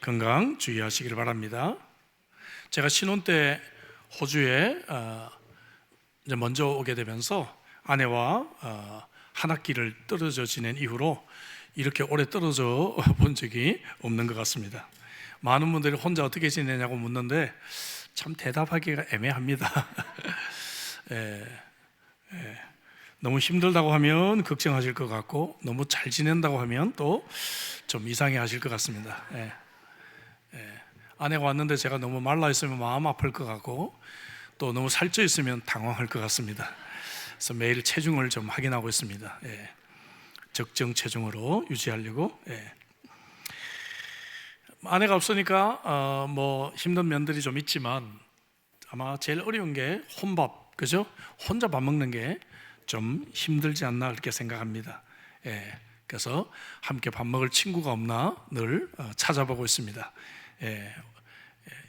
건강 주의하시길 바랍니다. 제가 신혼 때 호주에 이제 먼저 오게 되면서 아내와 한 학기를 떨어져 지낸 이후로 이렇게 오래 떨어져 본 적이 없는 것 같습니다. 많은 분들이 혼자 어떻게 지내냐고 묻는데 참 대답하기가 애매합니다. 너무 힘들다고 하면 걱정하실 것 같고 너무 잘 지낸다고 하면 또 좀 이상해 하실 것 같습니다. 아내가 왔는데 제가 너무 말라 있으면 마음 아플 것 같고 또 너무 살쪄 있으면 당황할 것 같습니다. 그래서 매일 체중을 좀 확인하고 있습니다. 적정 체중으로 유지하려고. 아내가 없으니까 뭐 힘든 면들이 좀 있지만 아마 제일 어려운 게 혼밥, 그죠? 혼자 밥 먹는 게 좀 힘들지 않나 그렇게 생각합니다. 그래서 함께 밥 먹을 친구가 없나 늘 찾아보고 있습니다.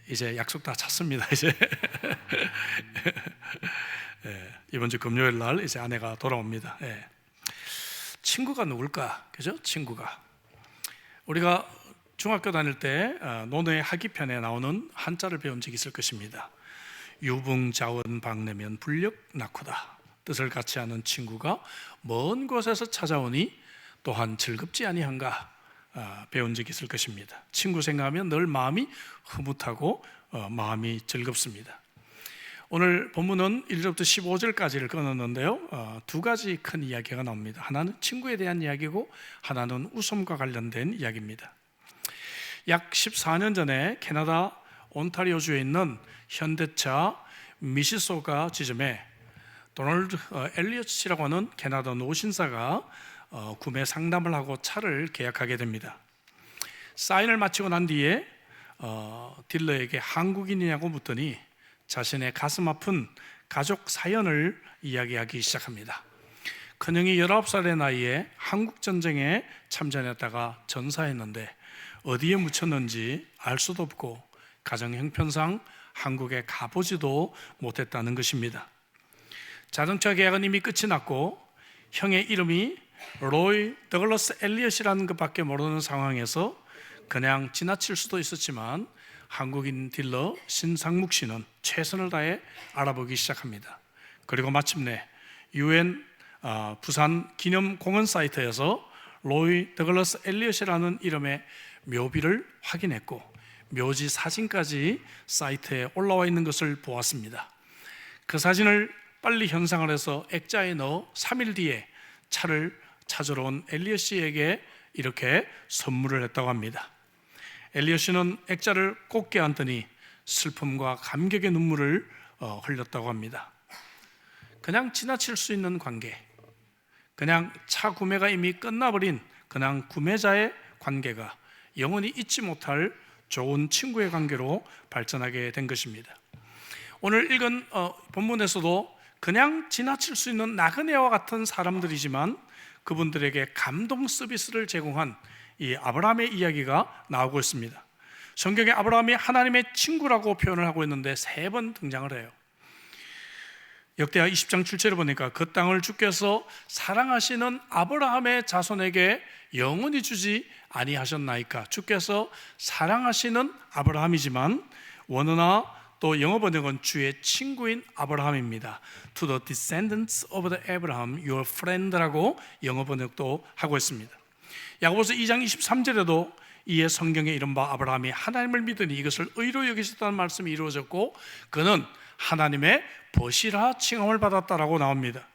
이제 약속 다 찼습니다. 이제 이번 주 금요일 날 이제 아내가 돌아옵니다. 친구가 누굴까? 그죠? 친구가 우리가 중학교 다닐 때 논어의 하기편에 나오는 한자를 배운 적이 있을 것입니다. 유붕자원 박내면 불력 낳고다. 뜻을 같이 하는 친구가 먼 곳에서 찾아오니 또한 즐겁지 아니한가 배운 적이 있을 것입니다. 친구 생각하면 늘 마음이 흐뭇하고 마음이 즐겁습니다. 오늘 본문은 1절부터 15절까지를 끊었는데요, 두 가지 큰 이야기가 나옵니다. 하나는 친구에 대한 이야기고 하나는 웃음과 관련된 이야기입니다. 약 14년 전에 캐나다 온타리오주에 있는 현대차 미시소가 지점에 도널드 엘리엇이라고 하는 캐나다 노신사가 구매 상담을 하고 차를 계약하게 됩니다. 사인을 마치고 난 뒤에 딜러에게 한국인이냐고 묻더니 자신의 가슴 아픈 가족 사연을 이야기하기 시작합니다. 큰형이 19살의 나이에 한국전쟁에 참전했다가 전사했는데 어디에 묻혔는지 알 수도 없고 가정 형편상 한국에 가보지도 못했다는 것입니다. 자동차 계약은 이미 끝이 났고 형의 이름이 로이 더글러스 엘리엇이라는 것밖에 모르는 상황에서 그냥 지나칠 수도 있었지만 한국인 딜러 신상묵 씨는 최선을 다해 알아보기 시작합니다. 그리고 마침내 UN 부산 기념공원 사이트에서 로이 더글러스 엘리엇이라는 이름의 묘비를 확인했고 묘지 사진까지 사이트에 올라와 있는 것을 보았습니다. 그 사진을 빨리 현상을 해서 액자에 넣어 3일 뒤에 차를 찾으러 온 엘리엇 씨에게 이렇게 선물을 했다고 합니다. 엘리엇 씨는 액자를 곱게 안더니 슬픔과 감격의 눈물을 흘렸다고 합니다. 그냥 지나칠 수 있는 관계, 그냥 차 구매가 이미 끝나버린 그냥 구매자의 관계가 영원히 잊지 못할 좋은 친구의 관계로 발전하게 된 것입니다. 오늘 읽은 본문에서도 그냥 지나칠 수 있는 나그네와 같은 사람들이지만 그분들에게 감동 서비스를 제공한 이 아브라함의 이야기가 나오고 있습니다. 성경에 아브라함이 하나님의 친구라고 표현을 하고 있는데 3번 등장을 해요. 역대하 20장 7절에 보니까 그 땅을 주께서 사랑하시는 아브라함의 자손에게 영원히 주지 아니하셨나이까. 주께서 사랑하시는 아브라함이지만 원어나 또 영어 번역은 주의 친구인 아브라함입니다. To the descendants of the Abraham, your friend라고 영어 번역도 하고 있습니다. 야고보서 2장 23절에도 이에 성경에 이른바 아브라함이 하나님을 믿으니 이것을 의로 여기셨다는 말씀이 이루어졌고 그는 하나님의 벗이라 칭함을 받았다라고 나옵니다.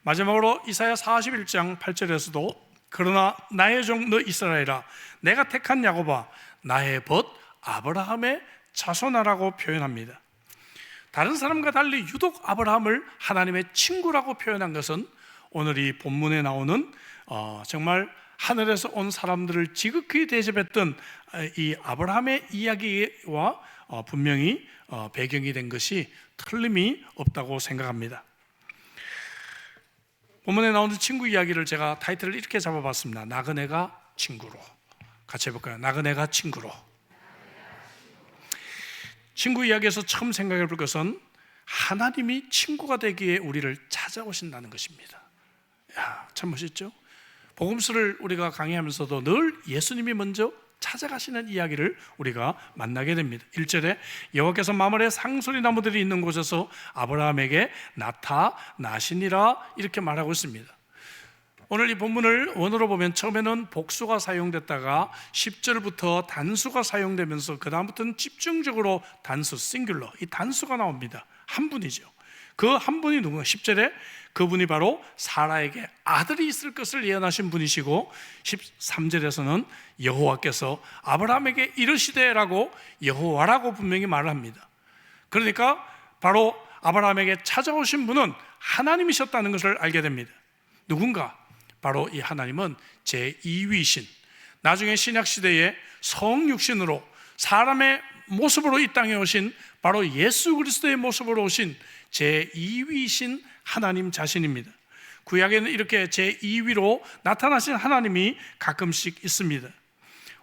마지막으로 이사야 41장 8절에서도 그러나 나의 종 너 이스라엘아 내가 택한 야곱아 나의 벗 아브라함의 자손아라고 표현합니다. 다른 사람과 달리 유독 아브라함을 하나님의 친구라고 표현한 것은 오늘 이 본문에 나오는 정말 하늘에서 온 사람들을 지극히 대접했던 이 아브라함의 이야기와 분명히 배경이 된 것이 틀림이 없다고 생각합니다. 본문에 나오는 친구 이야기를 제가 타이틀을 이렇게 잡아봤습니다. 나그네가 친구로. 같이 해볼까요? 나그네가 친구로. 친구 이야기에서 처음 생각해 볼 것은 하나님이 친구가 되기에 우리를 찾아오신다는 것입니다. 참 멋있죠? 복음서를 우리가 강의하면서도 늘 예수님이 먼저 찾아가시는 이야기를 우리가 만나게 됩니다. 1절에 여호와께서 마므레 상소리 나무들이 있는 곳에서 아브라함에게 나타나시니라 이렇게 말하고 있습니다. 오늘 이 본문을 원어로 보면 처음에는 복수가 사용됐다가 10절부터 단수가 사용되면서 그 다음부터는 집중적으로 단수, 싱귤러, 이 단수가 나옵니다. 한 분이죠. 그 한 분이 누군가? 10절에 그분이 바로 사라에게 아들이 있을 것을 예언하신 분이시고 13절에서는 여호와께서 아브라함에게 이르시되라고 여호와라고 분명히 말을 합니다. 그러니까 바로 아브라함에게 찾아오신 분은 하나님이셨다는 것을 알게 됩니다. 누군가? 바로 이 하나님은 제2위이신, 나중에 신약시대에 성육신으로 사람의 모습으로 이 땅에 오신 바로 예수 그리스도의 모습으로 오신 제2위이신 하나님 자신입니다. 구약에는 이렇게 제2위로 나타나신 하나님이 가끔씩 있습니다.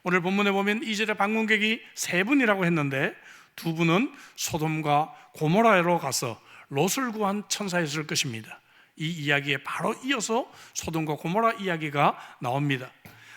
오늘 본문에 보면 2절에 방문객이 3분이라고 했는데 2분은 소돔과 고모라로 가서 롯을 구한 천사였을 것입니다. 이 이야기에 바로 이어서 소돔과 고모라 이야기가 나옵니다.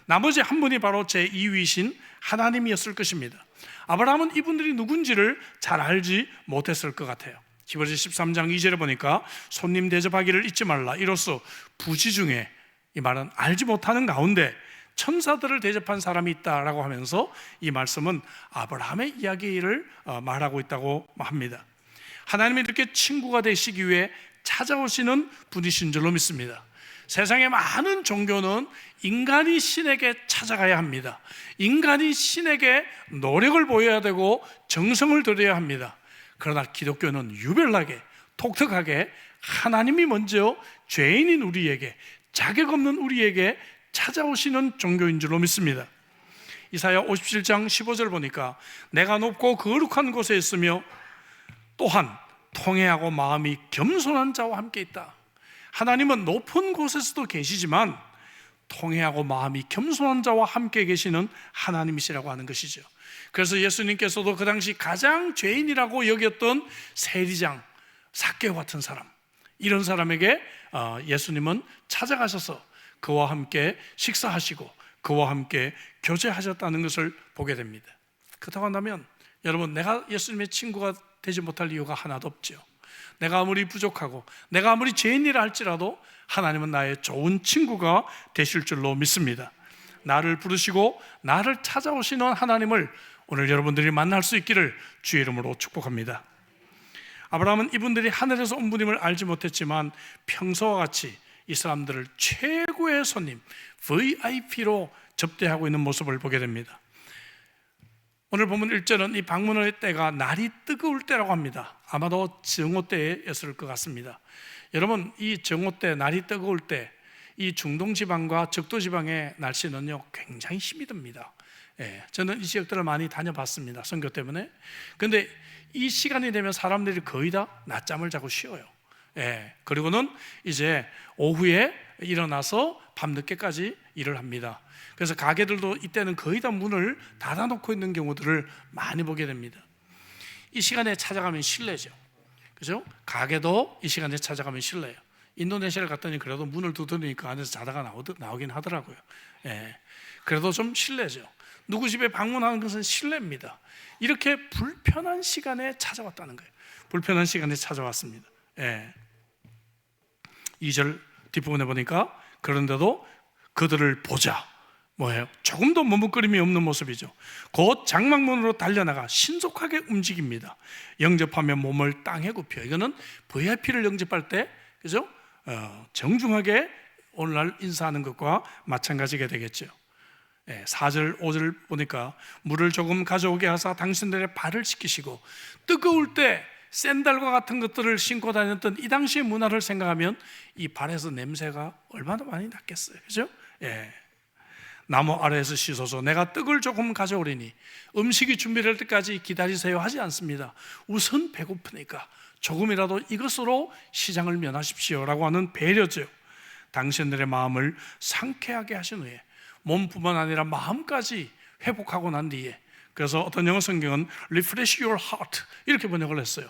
나머지 한 분이 바로 제2위이신 하나님이었을 것입니다. 아브라함은 이분들이 누군지를 잘 알지 못했을 것 같아요. 히브리서 13장 2절에 보니까 손님 대접하기를 잊지 말라, 이로써 부지 중에, 이 말은 알지 못하는 가운데 천사들을 대접한 사람이 있다라고 하면서 이 말씀은 아브라함의 이야기를 말하고 있다고 합니다. 하나님이 이렇게 친구가 되시기 위해 찾아오시는 분이신 줄로 믿습니다. 세상의 많은 종교는 인간이 신에게 찾아가야 합니다. 인간이 신에게 노력을 보여야 되고 정성을 들여야 합니다. 그러나 기독교는 유별나게, 독특하게 하나님이 먼저 죄인인 우리에게, 자격 없는 우리에게 찾아오시는 종교인 줄로 믿습니다. 이사야 57장 15절 보니까 내가 높고 거룩한 곳에 있으며 또한 통회하고 마음이 겸손한 자와 함께 있다. 하나님은 높은 곳에서도 계시지만 통회하고 마음이 겸손한 자와 함께 계시는 하나님이시라고 하는 것이죠. 그래서 예수님께서도 그 당시 가장 죄인이라고 여겼던 세리장, 삭개오 같은 사람, 이런 사람에게 예수님은 찾아가셔서 그와 함께 식사하시고 그와 함께 교제하셨다는 것을 보게 됩니다. 그렇다고 한다면 여러분, 내가 예수님의 친구가 되지 못할 이유가 하나도 없죠. 내가 아무리 부족하고 내가 아무리 죄인이라 할지라도 하나님은 나의 좋은 친구가 되실 줄로 믿습니다. 나를 부르시고 나를 찾아오시는 하나님을 오늘 여러분들이 만날 수 있기를 주의 이름으로 축복합니다. 아브라함은 이분들이 하늘에서 온 분임을 알지 못했지만 평소와 같이 이 사람들을 최고의 손님, VIP로 접대하고 있는 모습을 보게 됩니다. 오늘 본문 1절은 이 방문의 때가 날이 뜨거울 때라고 합니다. 아마도 정오 때였을 것 같습니다. 여러분, 이 정오 때, 날이 뜨거울 때, 이 중동 지방과 적도 지방의 날씨는요 굉장히 힘이 듭니다. 저는 이 지역들을 많이 다녀봤습니다, 선교 때문에. 근데 이 시간이 되면 사람들이 거의 다 낮잠을 자고 쉬어요. 그리고는 이제 오후에 일어나서 밤늦게까지 일을 합니다. 그래서 가게들도 이때는 거의 다 문을 닫아놓고 있는 경우들을 많이 보게 됩니다. 이 시간에 찾아가면 실례죠. 그죠? 가게도 이 시간에 찾아가면 실례예요. 인도네시아를 갔더니 그래도 문을 두드리니까 안에서 자다가 나오긴 하더라고요. 그래도 좀 실례죠. 누구 집에 방문하는 것은 실례입니다. 이렇게 불편한 시간에 찾아왔다는 거예요. 불편한 시간에 찾아왔습니다. 2절 뒷부분에 보니까 그런데도 그들을 보자, 뭐예요? 조금도 머뭇거림이 없는 모습이죠. 곧 장막문으로 달려나가 신속하게 움직입니다. 영접하며 몸을 땅에 굽혀. 이거는 VIP를 영접할 때, 그죠? 정중하게 오늘날 인사하는 것과 마찬가지가 되겠죠. 4절 5절 보니까 물을 조금 가져오게 하사 당신들의 발을 씻기시고, 뜨거울 때 샌들과 같은 것들을 신고 다녔던 이 당시의 문화를 생각하면 이 발에서 냄새가 얼마나 많이 났겠어요. 그죠? 나무 아래에서 씻어서 내가 떡을 조금 가져오리니 음식이 준비될 때까지 기다리세요 하지 않습니다. 우선 배고프니까 조금이라도 이것으로 시장을 면하십시오 라고 하는 배려죠. 당신들의 마음을 상쾌하게 하신 후에 몸뿐만 아니라 마음까지 회복하고 난 뒤에, 그래서 어떤 영어 성경은 refresh your heart 이렇게 번역을 했어요.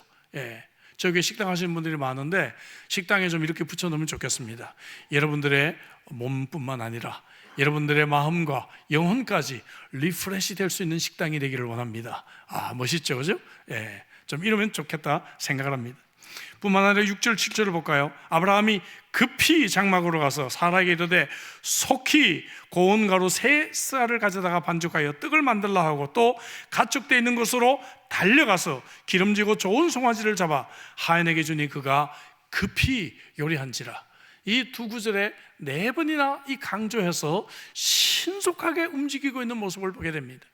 저기 식당 하시는 분들이 많은데 식당에 좀 이렇게 붙여놓으면 좋겠습니다. 여러분들의 몸뿐만 아니라 여러분들의 마음과 영혼까지 리프레시 될 수 있는 식당이 되기를 원합니다. 멋있죠, 그죠? 예, 좀 이러면 좋겠다 생각을 합니다. 뿐만 아니라 6절 7절을 볼까요? 아브라함이 급히 장막으로 가서 사라에게 이르되 속히 고운 가루 3쌀을 가져다가 반죽하여 떡을 만들라 하고, 또 가축되어 있는 곳으로 달려가서 기름지고 좋은 송아지를 잡아 하인에게 주니 그가 급히 요리한지라. 이 두 구절에 4번이나 이 강조해서 신속하게 움직이고 있는 모습을 보게 됩니다.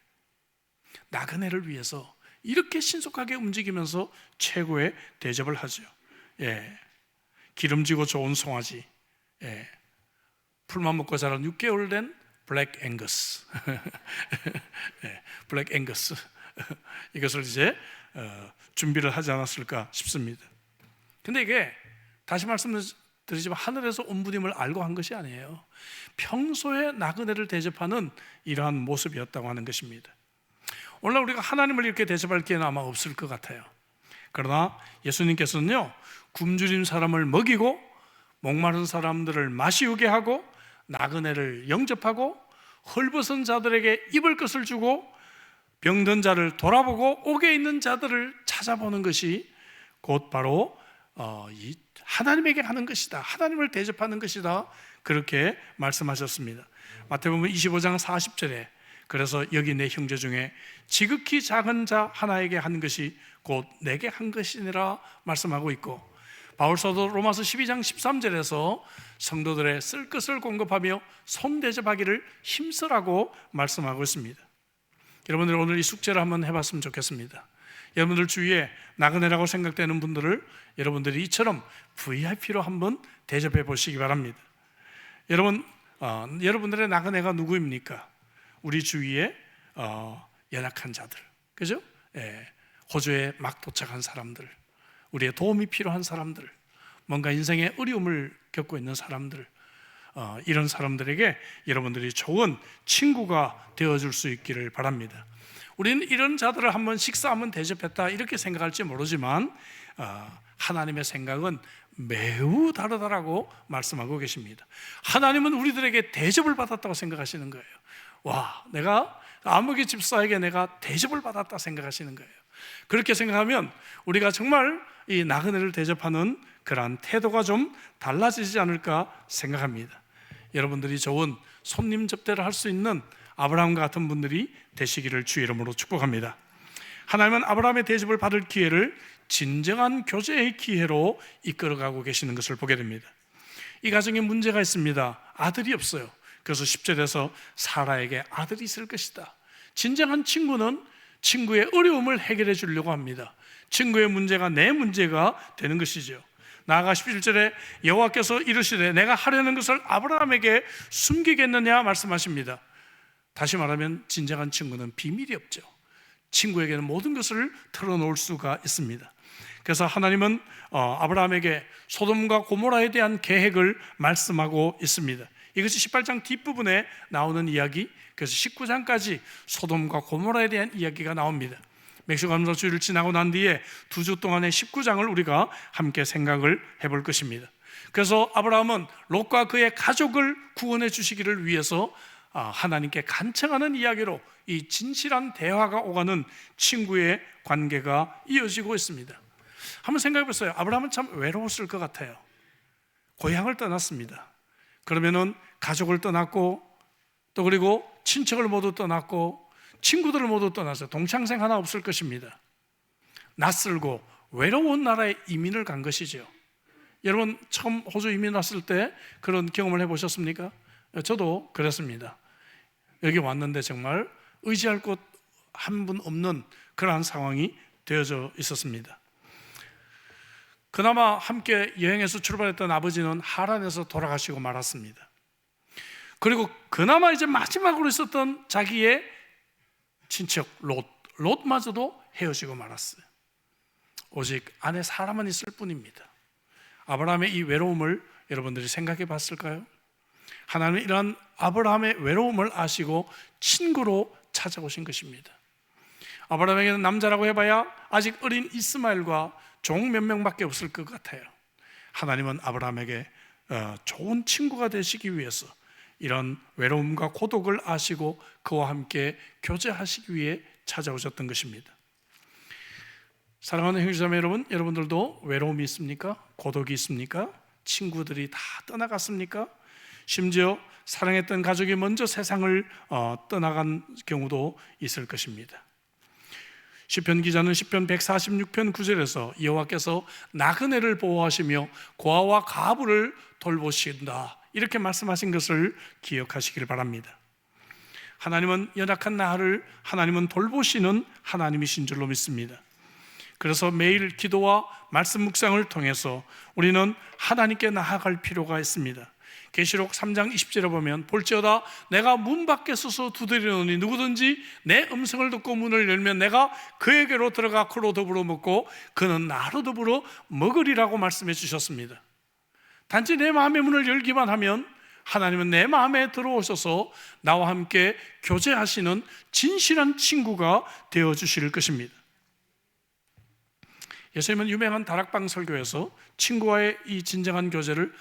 나그네를 위해서 이렇게 신속하게 움직이면서 최고의 대접을 하죠. 예, 기름지고 좋은 송아지, 예, 풀만 먹고 자란 6개월 된 블랙 앵거스, 예, 블랙 앵거스 이것을 이제 준비를 하지 않았을까 싶습니다. 근데 이게 다시 말씀드리지만 하늘에서 온 분임을 알고 한 것이 아니에요. 평소에 나그네를 대접하는 이러한 모습이었다고 하는 것입니다. 오늘날 우리가 하나님을 이렇게 대접할 기회는 아마 없을 것 같아요. 그러나 예수님께서는요, 굶주린 사람을 먹이고 목마른 사람들을 마시우게 하고 나그네를 영접하고 헐벗은 자들에게 입을 것을 주고 병든 자를 돌아보고 옥에 있는 자들을 찾아보는 것이 곧 바로 이 하나님에게 하는 것이다, 하나님을 대접하는 것이다, 그렇게 말씀하셨습니다. 마태복음 25장 40절에 그래서 여기 내 형제 중에 지극히 작은 자 하나에게 한 것이 곧 내게 한 것이니라 말씀하고 있고, 바울사도 로마서 12장 13절에서 성도들의 쓸 것을 공급하며 손 대접하기를 힘쓰라고 말씀하고 있습니다. 여러분들 오늘 이 숙제를 한번 해봤으면 좋겠습니다. 여러분들 주위에 나그네라고 생각되는 분들을 여러분들이 이처럼 VIP로 한번 대접해 보시기 바랍니다. 여러분들의 나그네가 누구입니까? 우리 주위에 연약한 자들, 그죠? 예, 호주에 막 도착한 사람들, 우리의 도움이 필요한 사람들, 뭔가 인생의 어려움을 겪고 있는 사람들, 이런 사람들에게 여러분들이 좋은 친구가 되어줄 수 있기를 바랍니다. 우리는 이런 자들을 한번 식사 한번 대접했다 이렇게 생각할지 모르지만 하나님의 생각은 매우 다르다라고 말씀하고 계십니다. 하나님은 우리들에게 대접을 받았다고 생각하시는 거예요. 와, 내가 아무개 집사에게 내가 대접을 받았다 생각하시는 거예요. 그렇게 생각하면 우리가 정말 이 나그네를 대접하는 그러한 태도가 좀 달라지지 않을까 생각합니다. 여러분들이 좋은 손님 접대를 할 수 있는 아브라함과 같은 분들이 되시기를 주의 이름으로 축복합니다. 하나님은 아브라함의 대접을 받을 기회를 진정한 교제의 기회로 이끌어가고 계시는 것을 보게 됩니다. 이 가정에 문제가 있습니다. 아들이 없어요. 그래서 10절에서 사라에게 아들이 있을 것이다. 진정한 친구는 친구의 어려움을 해결해 주려고 합니다. 친구의 문제가 내 문제가 되는 것이죠. 나아가 11절에 여호와께서 이르시되 내가 하려는 것을 아브라함에게 숨기겠느냐 말씀하십니다. 다시 말하면 진정한 친구는 비밀이 없죠. 친구에게는 모든 것을 털어놓을 수가 있습니다. 그래서 하나님은 아브라함에게 소돔과 고모라에 대한 계획을 말씀하고 있습니다. 이것이 18장 뒷부분에 나오는 이야기, 그래서 19장까지 소돔과 고모라에 대한 이야기가 나옵니다. 맥주감사 주일을 지나고 난 뒤에 2주 동안의 19장을 우리가 함께 생각을 해볼 것입니다. 그래서 아브라함은 롯과 그의 가족을 구원해 주시기를 위해서 하나님께 간청하는 이야기로 이 진실한 대화가 오가는 친구의 관계가 이어지고 있습니다. 한번 생각해 보세요. 아브라함은 참 외로웠을 것 같아요. 고향을 떠났습니다. 그러면은 가족을 떠났고 또 그리고 친척을 모두 떠났고 친구들을 모두 떠나서 동창생 하나 없을 것입니다. 낯설고 외로운 나라에 이민을 간 것이죠. 여러분 처음 호주 이민 왔을 때 그런 경험을 해보셨습니까? 저도 그랬습니다. 여기 왔는데 정말 의지할 곳 한 분 없는 그러한 상황이 되어져 있었습니다. 그나마 함께 여행해서 출발했던 아버지는 하란에서 돌아가시고 말았습니다. 그리고 그나마 이제 마지막으로 있었던 자기의 친척 롯마저도 헤어지고 말았어요. 오직 아내 사라만 있을 뿐입니다. 아브라함의 이 외로움을 여러분들이 생각해 봤을까요? 하나님은 이러한 아브라함의 외로움을 아시고 친구로 찾아오신 것입니다. 아브라함에게는 남자라고 해봐야 아직 어린 이스마엘과 종 몇 명밖에 없을 것 같아요. 하나님은 아브라함에게 좋은 친구가 되시기 위해서 이런 외로움과 고독을 아시고 그와 함께 교제하시기 위해 찾아오셨던 것입니다. 사랑하는 형제자매 여러분, 여러분들도 외로움이 있습니까? 고독이 있습니까? 친구들이 다 떠나갔습니까? 심지어 사랑했던 가족이 먼저 세상을 떠나간 경우도 있을 것입니다. 시편 기자는 시편 146편 9절에서 여호와께서 나그네를 보호하시며 고아와 과부를 돌보신다, 이렇게 말씀하신 것을 기억하시길 바랍니다. 하나님은 연약한 나를 하나님은 돌보시는 하나님이신 줄로 믿습니다. 그래서 매일 기도와 말씀 묵상을 통해서 우리는 하나님께 나아갈 필요가 있습니다. 계시록 3장 20절에 보면 볼지어다 내가 문 밖에 서서 두드리노니 누구든지 내 음성을 듣고 문을 열면 내가 그에게로 들어가 그로 더불어 먹고 그는 나로 더불어 먹으리라고 말씀해 주셨습니다. 단지 내 마음의 문을 열기만 하면 하나님은 내 마음에 들어오셔서 나와 함께 교제하시는 진실한 친구가 되어주실 것입니다. 예수님은 유명한 다락방 설교에서 친구와의 이 진정한 교제를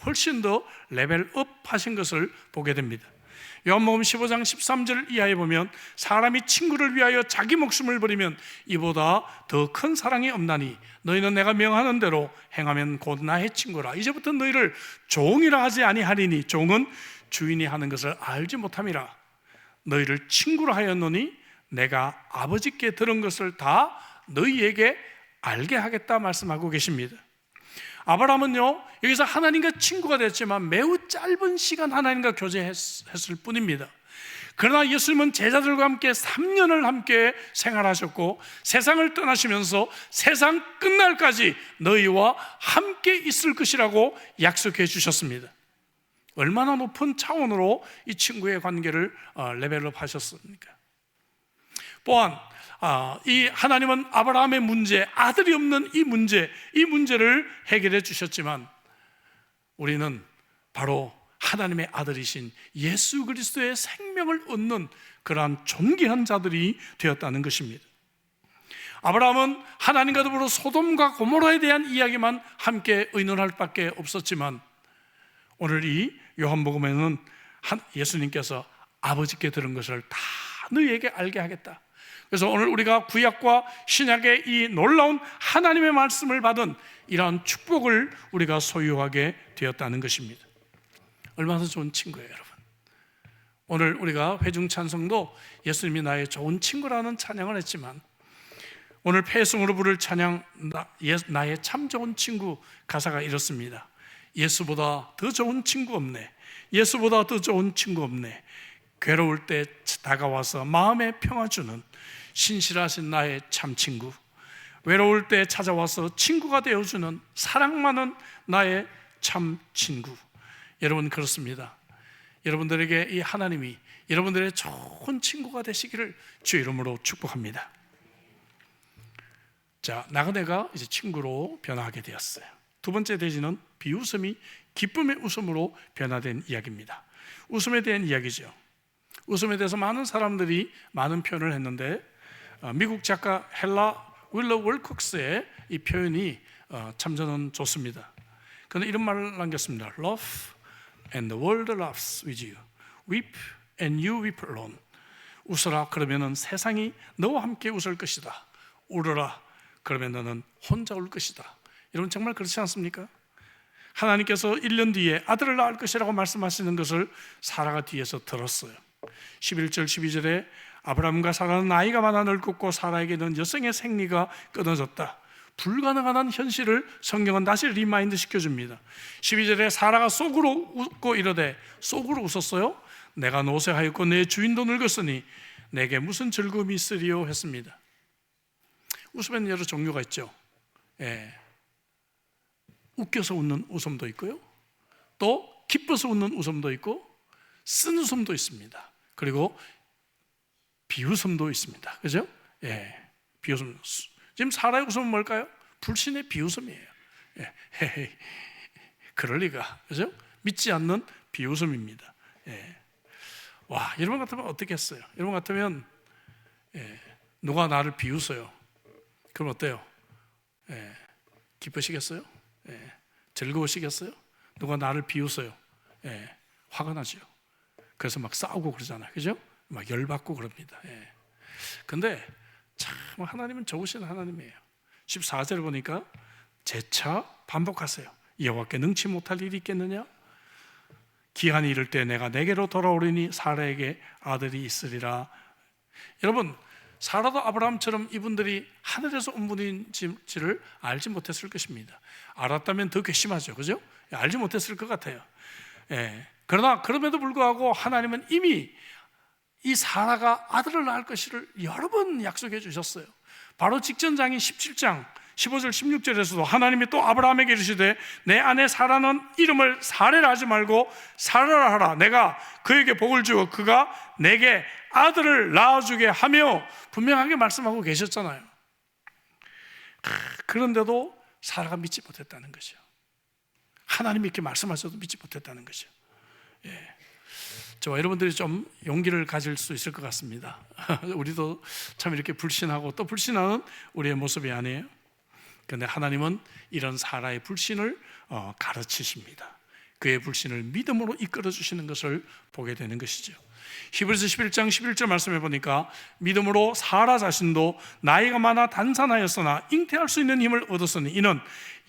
훨씬 더 레벨업 하신 것을 보게 됩니다. 요한복음 15장 13절 이하에 보면 사람이 친구를 위하여 자기 목숨을 버리면 이보다 더 큰 사랑이 없나니 너희는 내가 명하는 대로 행하면 곧 나의 친구라. 이제부터 너희를 종이라 하지 아니하리니 종은 주인이 하는 것을 알지 못함이라. 너희를 친구라 하였노니 내가 아버지께 들은 것을 다 너희에게 알게 하겠다 말씀하고 계십니다. 아브라함은요, 여기서 하나님과 친구가 됐지만 매우 짧은 시간 하나님과 교제했을 뿐입니다. 그러나 예수님은 제자들과 함께 3년을 함께 생활하셨고 세상을 떠나시면서 세상 끝날까지 너희와 함께 있을 것이라고 약속해 주셨습니다. 얼마나 높은 차원으로 이 친구의 관계를 레벨업 하셨습니까? 또한 이 하나님은 아브라함의 문제, 아들이 없는 이 문제를 해결해 주셨지만 우리는 바로 하나님의 아들이신 예수 그리스도의 생명을 얻는 그러한 존귀한 자들이 되었다는 것입니다. 아브라함은 하나님과 더불어 소돔과 고모라에 대한 이야기만 함께 의논할 밖에 없었지만 오늘 이 요한복음에는 예수님께서 아버지께 들은 것을 다 너희에게 알게 하겠다. 그래서 오늘 우리가 구약과 신약의 이 놀라운 하나님의 말씀을 받은 이러한 축복을 우리가 소유하게 되었다는 것입니다. 얼마나 좋은 친구예요, 여러분. 오늘 우리가 회중 찬송도 예수님이 나의 좋은 친구라는 찬양을 했지만 오늘 폐성으로 부를 찬양 나의 참 좋은 친구 가사가 이렇습니다. 예수보다 더 좋은 친구 없네. 예수보다 더 좋은 친구 없네. 괴로울 때 다가와서 마음에 평화 주는 신실하신 나의 참 친구, 외로울 때 찾아와서 친구가 되어주는 사랑 많은 나의 참 친구. 여러분, 그렇습니다. 여러분들에게 이 하나님이 여러분들의 좋은 친구가 되시기를 주 이름으로 축복합니다. 자, 나그네가 이제 친구로 변화하게 되었어요. 두 번째 대지는 비웃음이 기쁨의 웃음으로 변화된 이야기입니다. 웃음에 대한 이야기죠. 웃음에 대해서 많은 사람들이 많은 표현을 했는데 미국 작가 헬라 윌러 월콕스의 이 표현이 참 저는 좋습니다. 그는 이런 말을 남겼습니다. Love and the world laughs with you. Weep and you weep alone. 웃어라, 그러면 세상이 너와 함께 웃을 것이다. 울어라, 그러면 너는 혼자 울 것이다. 여러분, 정말 그렇지 않습니까? 하나님께서 1년 뒤에 아들을 낳을 것이라고 말씀하시는 것을 사라가 뒤에서 들었어요. 11절 12절에 아브라함과 사라는 나이가 많아 늙었고 사라에게는 여성의 생리가 끊어졌다. 불가능한 현실을 성경은 다시 리마인드 시켜줍니다. 12절에 사라가 속으로 웃고 이르되, 속으로 웃었어요? 내가 노쇠하였고 내 주인도 늙었으니 내게 무슨 즐거움이 있으리요 했습니다. 웃음에는 여러 종류가 있죠. 웃겨서 웃는 웃음도 있고요, 또 기뻐서 웃는 웃음도 있고 쓴 웃음도 있습니다. 그리고 비웃음도 있습니다. 그죠? 비웃음. 지금 사라의 웃음은 뭘까요? 불신의 비웃음이에요. 헤헤, 그럴 리가. 그죠? 믿지 않는 비웃음입니다. 와, 여러분 같으면 어떻겠어요? 여러분 같으면 누가 나를 비웃어요. 그럼 어때요? 기쁘시겠어요? 즐거우시겠어요? 누가 나를 비웃어요. 화가 나죠. 그래서 막 싸우고 그러잖아요. 그죠? 막 열받고 그럽니다. 근데 참 하나님은 좋으신 하나님이에요. 14절 보니까 재차 반복하세요. 여호와께 능치 못할 일이 있겠느냐? 기한이 이를 때 내가 내게로 돌아오리니 사라에게 아들이 있으리라. 여러분, 사라도 아브라함처럼 이분들이 하늘에서 온 분인지를 알지 못했을 것입니다. 알았다면 더 괘씸하죠. 그죠? 알지 못했을 것 같아요. 그러나 그럼에도 불구하고 하나님은 이미 이 사라가 아들을 낳을 것을 여러 번 약속해 주셨어요. 바로 직전 장인 17장 15절 16절에서도 하나님이 또 아브라함에게 이르시되 내 아내 사라는 이름을 사레라 하지 말고 사라라 하라. 내가 그에게 복을 주어 그가 내게 아들을 낳아주게 하며 분명하게 말씀하고 계셨잖아요. 그런데도 사라가 믿지 못했다는 거죠. 하나님이 이렇게 말씀하셔도 믿지 못했다는 거죠. 저와 여러분들이 좀 용기를 가질 수 있을 것 같습니다. 우리도 참 이렇게 불신하고 또 불신하는 우리의 모습이 아니에요. 그런데 하나님은 이런 사라의 불신을 가르치십니다. 그의 불신을 믿음으로 이끌어 주시는 것을 보게 되는 것이죠. 히브리서 11장 11절 말씀해 보니까 믿음으로 사라 자신도 나이가 많아 단산하였으나 잉태할 수 있는 힘을 얻었으니 이는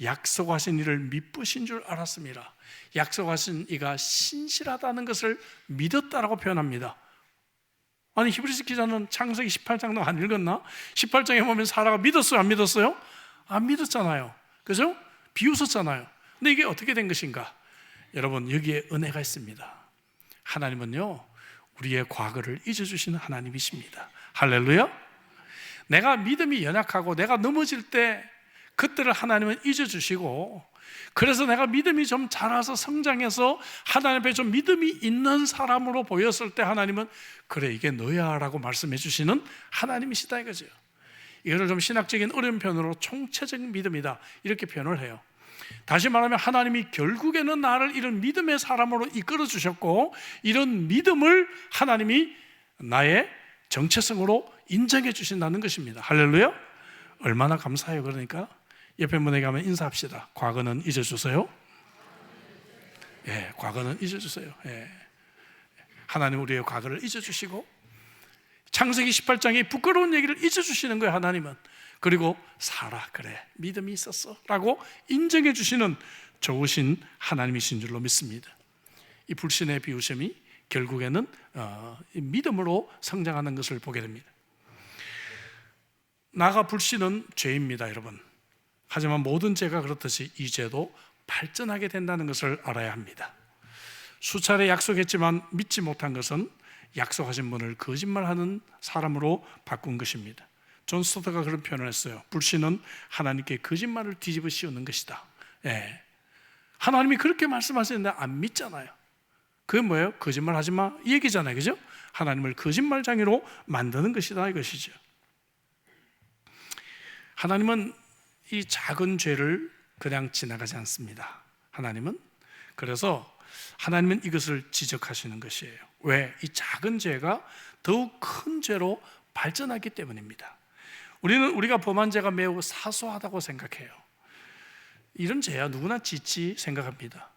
약속하신 이를 미쁘신 줄 알았습니다. 약속하신 이가 신실하다는 것을 믿었다라고 표현합니다. 아니 히브리서 기자는 창세기 18장도 안 읽었나? 18장에 보면 사라가 믿었어요? 안 믿었어요? 안 믿었잖아요. 그죠? 비웃었잖아요. 근데 이게 어떻게 된 것인가? 여러분, 여기에 은혜가 있습니다. 하나님은요, 우리의 과거를 잊어주시는 하나님이십니다. 할렐루야. 내가 믿음이 연약하고 내가 넘어질 때 그때를 하나님은 잊어주시고, 그래서 내가 믿음이 좀 자라서 성장해서 하나님 앞에 좀 믿음이 있는 사람으로 보였을 때 하나님은 그래 이게 너야 라고 말씀해 주시는 하나님이시다 이거죠. 이거를 좀 신학적인 어려운 표현으로 총체적인 믿음이다 이렇게 표현을 해요. 다시 말하면 하나님이 결국에는 나를 이런 믿음의 사람으로 이끌어 주셨고, 이런 믿음을 하나님이 나의 정체성으로 인정해 주신다는 것입니다. 할렐루야. 얼마나 감사해요. 그러니까 옆에 분에게 하면 인사합시다. 과거는 잊어주세요. 과거는 잊어주세요. 하나님 우리의 과거를 잊어주시고 창세기 18장의 부끄러운 얘기를 잊어주시는 거예요. 하나님은. 그리고 사라 그래 믿음이 있었어 라고 인정해 주시는 좋으신 하나님이신 줄로 믿습니다. 이 불신의 비우심이 결국에는 믿음으로 성장하는 것을 보게 됩니다. 나가 불신은 죄입니다, 여러분. 하지만 모든 죄가 그렇듯이 이 죄도 발전하게 된다는 것을 알아야 합니다. 수차례 약속했지만 믿지 못한 것은 약속하신 분을 거짓말하는 사람으로 바꾼 것입니다. 존 스토트가 그런 표현을 했어요. 불신은 하나님께 거짓말을 뒤집어 씌우는 것이다. 하나님이 그렇게 말씀하시는데 안 믿잖아요. 그게 뭐예요? 거짓말하지 마 이 얘기잖아요. 그죠? 하나님을 거짓말장애로 만드는 것이다 이것이죠. 하나님은 이 작은 죄를 그냥 지나가지 않습니다. 하나님은 이것을 지적하시는 것이에요. 왜? 이 작은 죄가 더욱 큰 죄로 발전하기 때문입니다. 우리가 범한 죄가 매우 사소하다고 생각해요. 이런 죄야 누구나 짓지 생각합니다.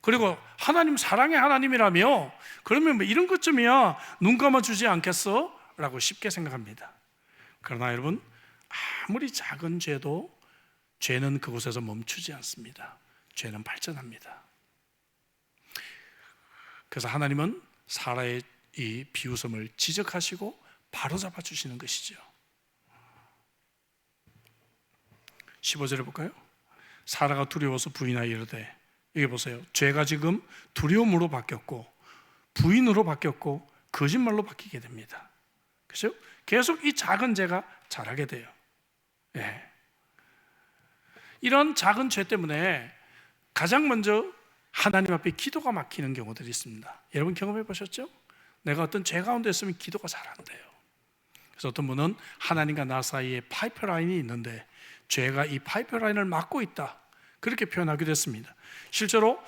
그리고 하나님 사랑의 하나님이라며 그러면 뭐 이런 것쯤이야 눈 감아주지 않겠어? 라고 쉽게 생각합니다. 그러나 여러분, 아무리 작은 죄도 죄는 그곳에서 멈추지 않습니다. 죄는 발전합니다. 그래서 하나님은 사라의 이 비웃음을 지적하시고 바로잡아 주시는 것이죠. 15절에 볼까요? 사라가 두려워서 부인하여 이르되, 여기 보세요. 죄가 지금 두려움으로 바뀌었고 부인으로 바뀌었고 거짓말로 바뀌게 됩니다. 그렇죠? 계속 이 작은 죄가 자라게 돼요. 이런 작은 죄 때문에 가장 먼저 하나님 앞에 기도가 막히는 경우들이 있습니다. 여러분 경험해 보셨죠? 내가 어떤 죄 가운데 있으면 기도가 잘 안 돼요. 그래서 어떤 분은 하나님과 나 사이에 파이프라인이 있는데 죄가 이 파이프라인을 막고 있다, 그렇게 표현하기도 했습니다. 실제로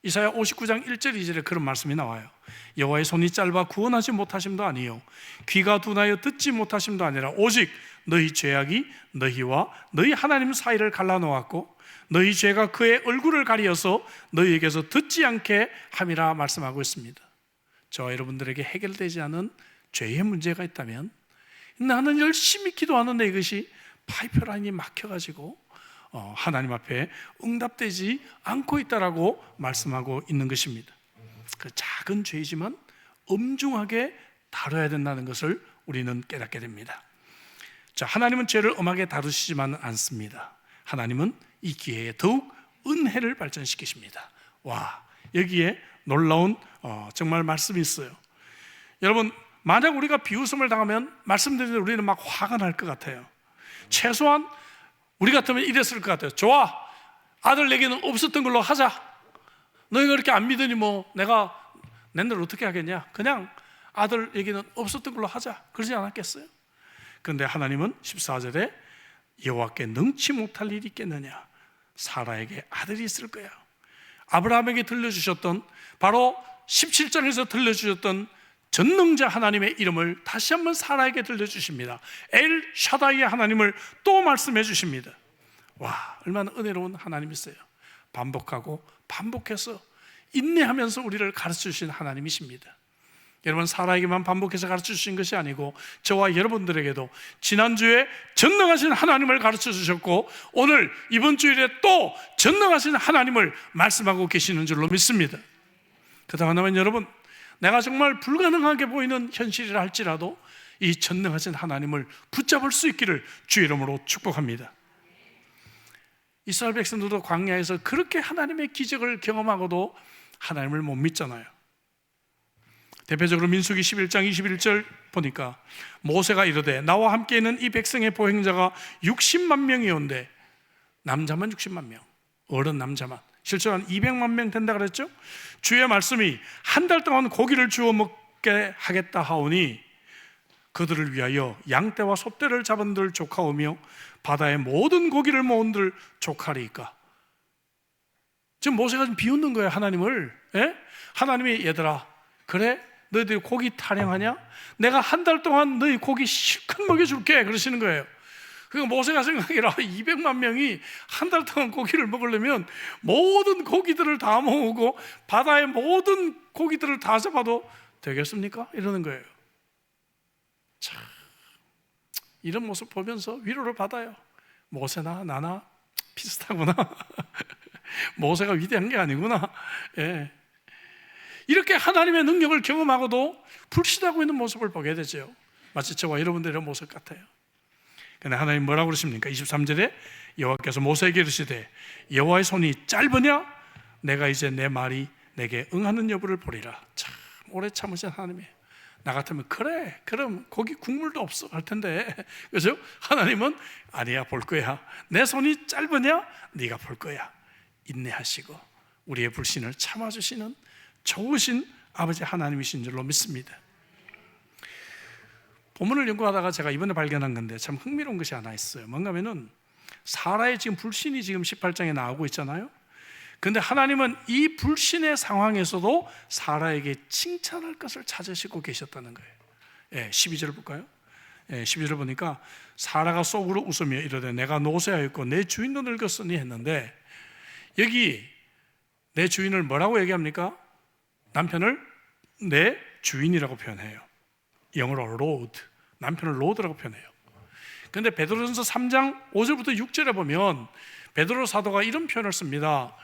이사야 59장 1절 2절에 그런 말씀이 나와요. 여호와의 손이 짧아 구원하지 못하심도 아니요 귀가 둔하여 듣지 못하심도 아니라 오직 너희 죄악이 너희와 너희 하나님 사이를 갈라놓았고 너희 죄가 그의 얼굴을 가리어서 너희에게서 듣지 않게 함이라 말씀하고 있습니다. 저와 여러분들에게 해결되지 않은 죄의 문제가 있다면 나는 열심히 기도하는데 이것이 파이프 라인이 막혀가지고 하나님 앞에 응답되지 않고 있다라고 말씀하고 있는 것입니다. 그 작은 죄이지만 엄중하게 다뤄야 된다는 것을 우리는 깨닫게 됩니다. 자, 하나님은 죄를 엄하게 다루시지만 않습니다. 하나님은 이 기회에 더욱 은혜를 발전시키십니다. 와, 여기에 놀라운 정말 말씀이 있어요. 여러분, 만약 우리가 비웃음을 당하면 말씀드린 대로 우리는 막 화가 날 것 같아요. 최소한 우리 같으면 이랬을 것 같아요. 좋아, 아들 얘기는 없었던 걸로 하자. 너희가 그렇게 안 믿으니 뭐 내가 낸들 어떻게 하겠냐. 그냥 아들 얘기는 없었던 걸로 하자. 그러지 않았겠어요? 그런데 하나님은 14절에 여호와께 능치 못할 일이 있겠느냐. 사라에게 아들이 있을 거야. 아브라함에게 들려주셨던, 바로 17장에서 들려주셨던 전능자 하나님의 이름을 다시 한번 사라에게 들려주십니다. 엘 샤다이의 하나님을 또 말씀해 주십니다. 와, 얼마나 은혜로운 하나님이세요. 반복하고 반복해서 인내하면서 우리를 가르쳐 주신 하나님이십니다. 여러분, 사라에게만 반복해서 가르쳐 주신 것이 아니고 저와 여러분들에게도 지난주에 전능하신 하나님을 가르쳐 주셨고 오늘 이번 주일에 또 전능하신 하나님을 말씀하고 계시는 줄로 믿습니다. 그다음 하나만, 여러분, 내가 정말 불가능하게 보이는 현실이라 할지라도 이 전능하신 하나님을 붙잡을 수 있기를 주의 이름으로 축복합니다. 이스라엘 백성들도 광야에서 그렇게 하나님의 기적을 경험하고도 하나님을 못 믿잖아요. 대표적으로 민수기 11장 21절 보니까 모세가 이르되 나와 함께 있는 이 백성의 보행자가 60만 명이온데, 남자만 60만 명, 어른 남자만, 실제로 한 200만 명 된다 그랬죠. 주의 말씀이 한 달 동안 고기를 주워 먹게 하겠다 하오니 그들을 위하여 양떼와 소떼를 잡은들 조카오며 바다의 모든 고기를 모은들 조카리이까. 지금 모세가 좀 비웃는 거예요, 하나님을. 하나님이 얘들아, 그래? 너희들이 고기 타령하냐? 내가 한 달 동안 너희 고기 실컷 먹여줄게, 그러시는 거예요. 그러니까 모세가 생각하기로 200만 명이 한 달 동안 고기를 먹으려면 모든 고기들을 다 모으고 바다의 모든 고기들을 다 잡아도 되겠습니까? 이러는 거예요. 참, 이런 모습 보면서 위로를 받아요. 모세나 나나 비슷하구나. 모세가 위대한 게 아니구나. 예. 이렇게 하나님의 능력을 경험하고도 불신하고 있는 모습을 보게 되죠. 마치 저와 여러분들의 모습 같아요. 그런데 하나님 뭐라고 그러십니까? 23절에 여호와께서 모세에게 이르시되 여호와의 손이 짧으냐? 내가 이제 내 말이 내게 응하는 여부를 보리라. 참 오래 참으신 하나님이에요. 나 같으면 그래, 그럼 거기 국물도 없어 할 텐데, 그죠? 하나님은 아니야, 볼 거야. 내 손이 짧으냐? 네가 볼 거야. 인내하시고 우리의 불신을 참아주시는 좋으신 아버지 하나님이신 줄로 믿습니다. 본문을 연구하다가 제가 이번에 발견한 건데 참 흥미로운 것이 하나 있어요. 뭔가 하면은 사라의 지금 불신이 지금 18장에 나오고 있잖아요. 그런데 하나님은 이 불신의 상황에서도 사라에게 칭찬할 것을 찾으시고 계셨다는 거예요. 12절 볼까요? 12절을 보니까 사라가 속으로 웃으며 이르되 내가 노쇠하였고 내 주인도 늙었으니 했는데, 여기 내 주인을 뭐라고 얘기합니까? 남편을 내 주인이라고 표현해요. 영어로 로드, 남편을 로드라고 표현해요. 그런데 베드로전서 3장 5절부터 6절에 보면 베드로 사도가 이런 표현을 씁니다.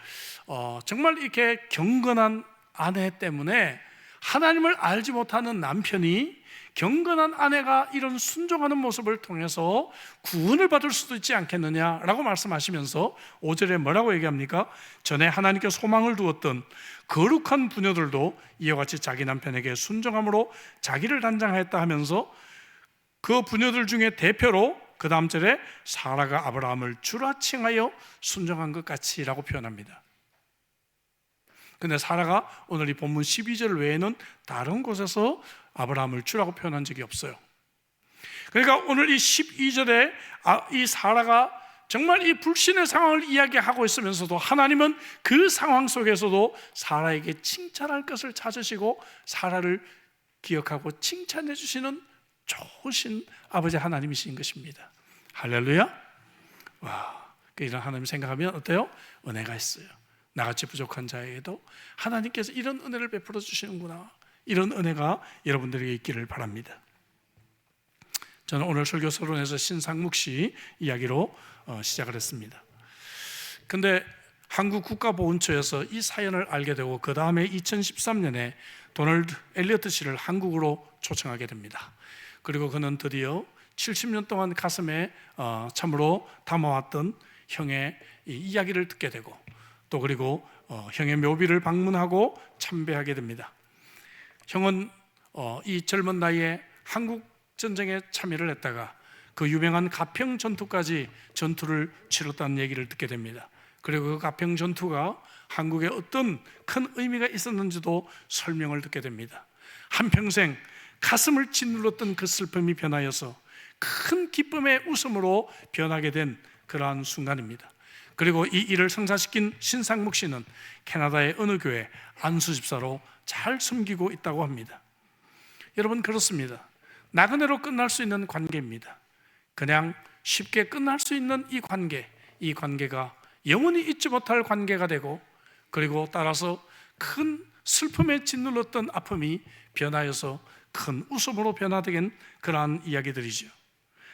정말 이렇게 경건한 아내 때문에 하나님을 알지 못하는 남편이 경건한 아내가 이런 순종하는 모습을 통해서 구원을 받을 수도 있지 않겠느냐라고 말씀하시면서 5절에 뭐라고 얘기합니까? 전에 하나님께 소망을 두었던 거룩한 부녀들도 이와 같이 자기 남편에게 순종함으로 자기를 단장하였다 하면서 그 부녀들 중에 대표로 그 다음 절에 사라가 아브라함을 주라 칭하여 순종한 것 같이라고 표현합니다. 근데 사라가 오늘 이 본문 12절 외에는 다른 곳에서 아브라함을 주라고 표현한 적이 없어요. 그러니까 오늘 이 12절에 이 사라가 정말 이 불신의 상황을 이야기하고 있으면서도 하나님은 그 상황 속에서도 사라에게 칭찬할 것을 찾으시고 사라를 기억하고 칭찬해 주시는 좋으신 아버지 하나님이신 것입니다. 할렐루야. 와, 이런 하나님 생각하면 어때요? 은혜가 있어요. 나같이 부족한 자에게도 하나님께서 이런 은혜를 베풀어 주시는구나. 이런 은혜가 여러분들에게 있기를 바랍니다. 저는 오늘 설교 서론에서 신상묵 씨 이야기로 시작을 했습니다. 근데 한국 국가보훈처에서 이 사연을 알게 되고 그 다음에 2013년에 도널드 엘리어트 씨를 한국으로 초청하게 됩니다. 그리고 그는 드디어 70년 동안 가슴에 참으로 담아왔던 형의 이야기를 듣게 되고 또 그리고 형의 묘비를 방문하고 참배하게 됩니다. 형은 이 젊은 나이에 한국 전쟁에 참여를 했다가 그 유명한 가평 전투까지 전투를 치렀다는 얘기를 듣게 됩니다. 그리고 그 가평 전투가 한국에 어떤 큰 의미가 있었는지도 설명을 듣게 됩니다. 한평생 가슴을 짓눌렀던 그 슬픔이 변하여서 큰 기쁨의 웃음으로 변하게 된 그러한 순간입니다. 그리고 이 일을 성사시킨 신상묵 씨는 캐나다의 어느 교회 안수집사로 잘 섬기고 있다고 합니다. 여러분, 그렇습니다. 나그네로 끝날 수 있는 관계입니다. 그냥 쉽게 끝날 수 있는 이 관계가 영원히 잊지 못할 관계가 되고 그리고 따라서 큰 슬픔에 짓눌렀던 아픔이 변하여서 큰 웃음으로 변화된 그러한 이야기들이죠.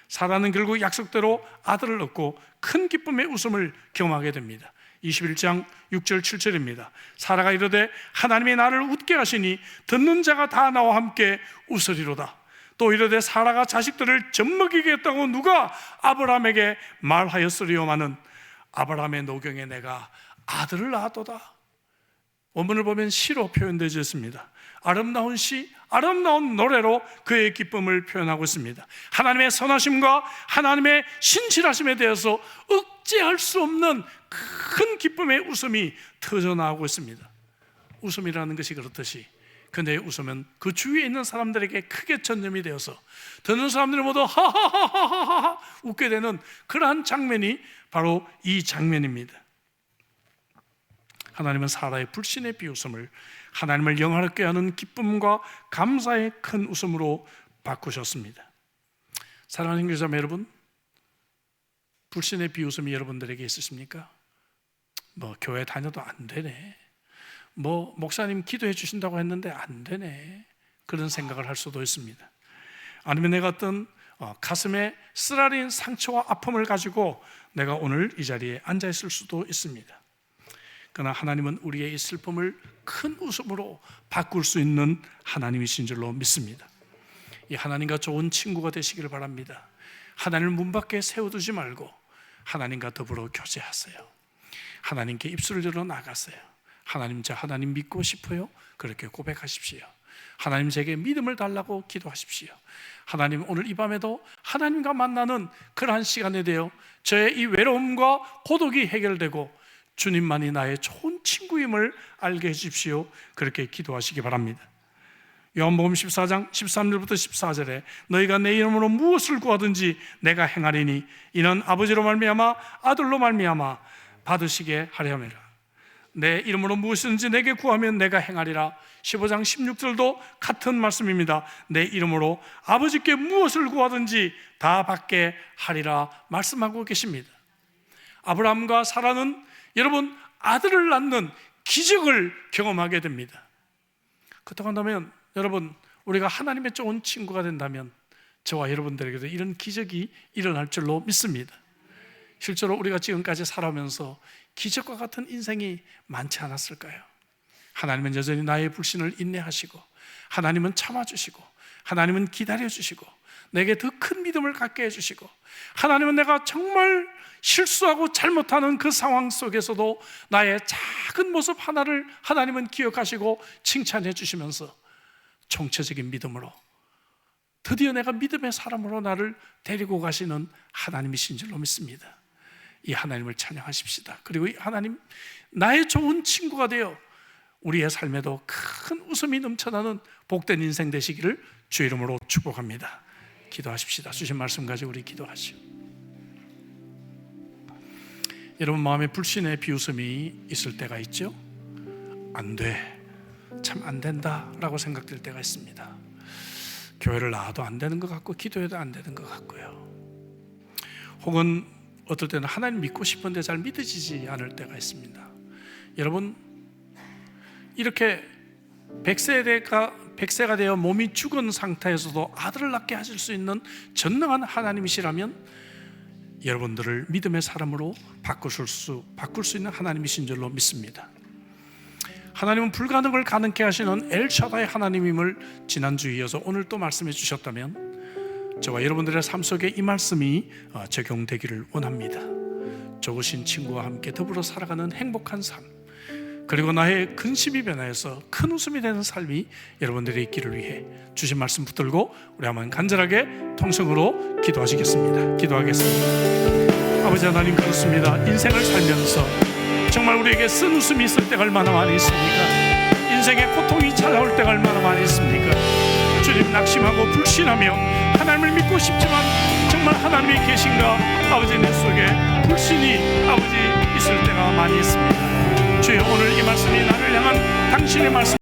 사라는 결국 약속대로 아들을 얻고 큰 기쁨의 웃음을 경험하게 됩니다. 21장 6절 7절입니다. 사라가 이르되 하나님이 나를 웃게 하시니 듣는 자가 다 나와 함께 웃으리로다. 또 이르되 사라가 자식들을 젖먹이겠다고 누가 아브라함에게 말하였으리요마는 아브라함의 노경에 내가 아들을 낳았도다. 원문을 보면 시로 표현되어 있습니다. 아름다운 시, 아름다운 노래로 그의 기쁨을 표현하고 있습니다. 하나님의 선하심과 하나님의 신실하심에 대해서 억제할 수 없는 큰 기쁨의 웃음이 터져나오고 있습니다. 웃음이라는 것이 그렇듯이 그의 웃음은 그 주위에 있는 사람들에게 크게 전염이 되어서 듣는 사람들이 모두 하하하하하 웃게 되는 그러한 장면이 바로 이 장면입니다. 하나님은 사라의 불신의 비웃음을 하나님을 영화롭게 하는 기쁨과 감사의 큰 웃음으로 바꾸셨습니다. 사랑하는 교회자매 여러분, 불신의 비웃음이 여러분들에게 있으십니까? 교회 다녀도 안 되네, 목사님 기도해 주신다고 했는데 안 되네, 그런 생각을 할 수도 있습니다. 아니면 내가 어떤 가슴에 쓰라린 상처와 아픔을 가지고 내가 오늘 이 자리에 앉아 있을 수도 있습니다. 그러나 하나님은 우리의 이 슬픔을 큰 웃음으로 바꿀 수 있는 하나님이신 줄로 믿습니다. 이 하나님과 좋은 친구가 되시기를 바랍니다. 하나님을 문 밖에 세워두지 말고 하나님과 더불어 교제하세요. 하나님께 입술을 열어 나가세요. 하나님, 저 하나님 믿고 싶어요. 그렇게 고백하십시오. 하나님, 제게 믿음을 달라고 기도하십시오. 하나님, 오늘 이 밤에도 하나님과 만나는 그러한 시간에 대해 저의 이 외로움과 고독이 해결되고 주님만이 나의 좋은 친구임을 알게 해주십시오. 그렇게 기도하시기 바랍니다. 요한복음 14장 13절부터 14절에 너희가 내 이름으로 무엇을 구하든지 내가 행하리니 이는 아버지로 말미암아 아들로 말미암아 받으시게 하려 함이라. 내 이름으로 무엇이든지 내게 구하면 내가 행하리라. 15장 16절도 같은 말씀입니다. 내 이름으로 아버지께 무엇을 구하든지 다 받게 하리라 말씀하고 계십니다. 아브라함과 사라는 여러분 아들을 낳는 기적을 경험하게 됩니다. 그렇다고 한다면 여러분, 우리가 하나님의 좋은 친구가 된다면 저와 여러분들에게도 이런 기적이 일어날 줄로 믿습니다. 실제로 우리가 지금까지 살아오면서 기적과 같은 인생이 많지 않았을까요? 하나님은 여전히 나의 불신을 인내하시고 하나님은 참아주시고 하나님은 기다려주시고 내게 더 큰 믿음을 갖게 해주시고 하나님은 내가 정말 실수하고 잘못하는 그 상황 속에서도 나의 작은 모습 하나를 하나님은 기억하시고 칭찬해 주시면서 총체적인 믿음으로 드디어 내가 믿음의 사람으로 나를 데리고 가시는 하나님이신 줄로 믿습니다. 이 하나님을 찬양하십시다. 그리고 이 하나님, 나의 좋은 친구가 되어 우리의 삶에도 큰 웃음이 넘쳐나는 복된 인생 되시기를 주의 이름으로 축복합니다. 기도하십시다. 주신 말씀 가지고 우리 기도하시오. 여러분 마음에 불신의 비웃음이 있을 때가 있죠? 안 돼, 참 안 된다 라고 생각될 때가 있습니다. 교회를 나와도 안 되는 것 같고 기도해도 안 되는 것 같고요. 혹은 어떨 때는 하나님 믿고 싶은데 잘 믿어지지 않을 때가 있습니다. 여러분, 이렇게 100세가 되어 몸이 죽은 상태에서도 아들을 낳게 하실 수 있는 전능한 하나님이시라면 여러분들을 믿음의 사람으로 바꿀 수 있는 하나님이신 줄로 믿습니다. 하나님은 불가능을 가능케 하시는 엘샤다의 하나님임을 지난주에 이어서 오늘 또 말씀해 주셨다면 저와 여러분들의 삶 속에 이 말씀이 적용되기를 원합니다. 좋으신 친구와 함께 더불어 살아가는 행복한 삶, 그리고 나의 근심이 변화해서 큰 웃음이 되는 삶이 여러분들의 있기를 위해 주신 말씀 붙들고 우리 한번 간절하게 통성으로 기도하시겠습니다. 기도하겠습니다. 아버지 하나님, 그렇습니다. 인생을 살면서 정말 우리에게 쓴 웃음이 있을 때가 얼마나 많이 있습니까? 인생의 고통이 찾아올 때가 얼마나 많이 있습니까? 주님, 낙심하고 불신하며 하나님을 믿고 싶지만 정말 하나님이 계신가 아버지 내 속에 불신이 아버지 있을 때가 많이 있습니다. 주여, 오늘 이 말씀이 나를 향한 당신의 말씀